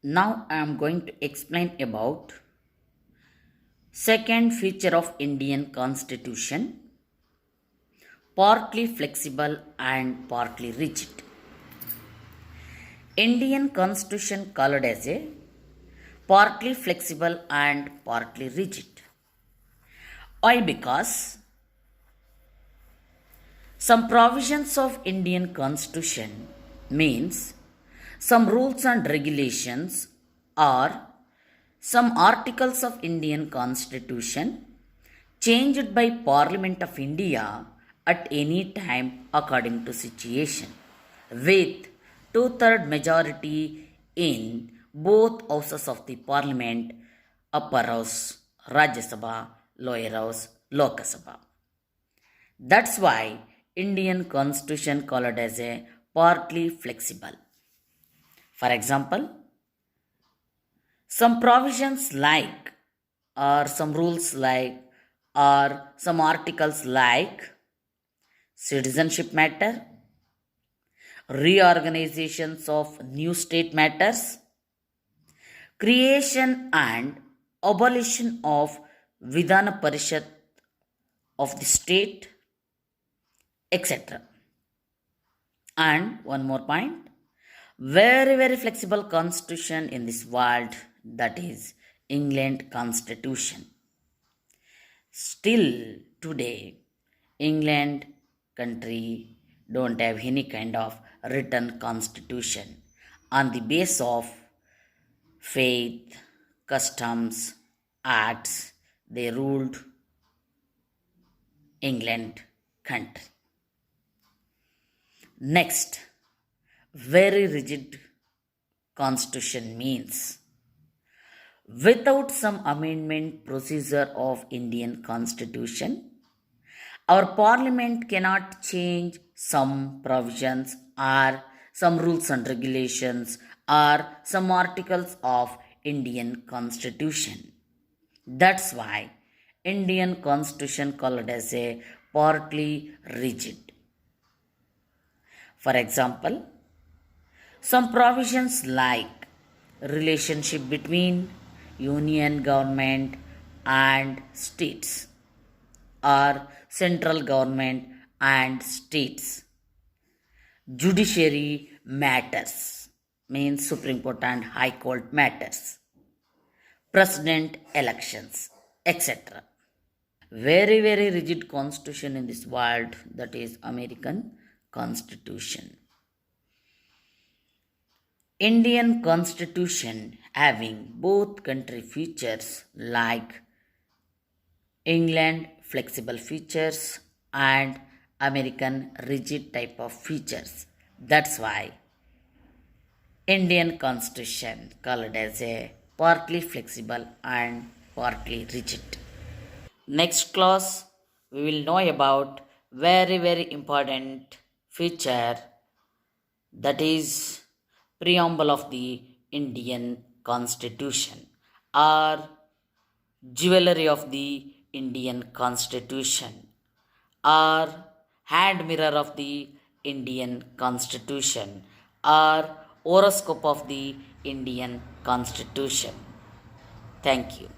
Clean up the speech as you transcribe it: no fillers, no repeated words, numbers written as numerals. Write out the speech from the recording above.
Now I am going to explain about second feature of Indian Constitution, partly flexible and partly rigid. Indian Constitution colored as a partly flexible and partly rigid. Why? Because some provisions of Indian Constitution means some rules and regulations or some articles of Indian Constitution changed by Parliament of India at any time according to situation with two-third majority in both houses of the Parliament, upper house, Rajya Sabha, lower house, Lok Sabha. That's why Indian Constitution called as a partly flexible. For example, some provisions like or some rules like or some articles like citizenship matter, reorganizations of new state matters, creation and abolition of Vidhana Parishad of the state, etc. And one more point, very flexible constitution in this world, that is England Constitution. Still today, England country don't have any kind of written constitution. On the basis of faith, customs, acts, they ruled England country. Next, very rigid constitution means without some amendment procedure of Indian Constitution, our parliament cannot change some provisions or some rules and regulations or some articles of Indian Constitution. That's why Indian Constitution called as a partly rigid. For example, some provisions like relationship between union government and states or central government and states, judiciary matters means Supreme Court and High Court matters, president elections, etc. Very rigid constitution in this world, that is American Constitution. Indian Constitution having both country features like England flexible features and American rigid type of features. That's why Indian Constitution called as a partly flexible and partly rigid. Next class we will know about very important feature, that is preamble of the Indian Constitution or jewelry of the Indian Constitution or hand mirror of the Indian Constitution or horoscope of the Indian Constitution. Thank you.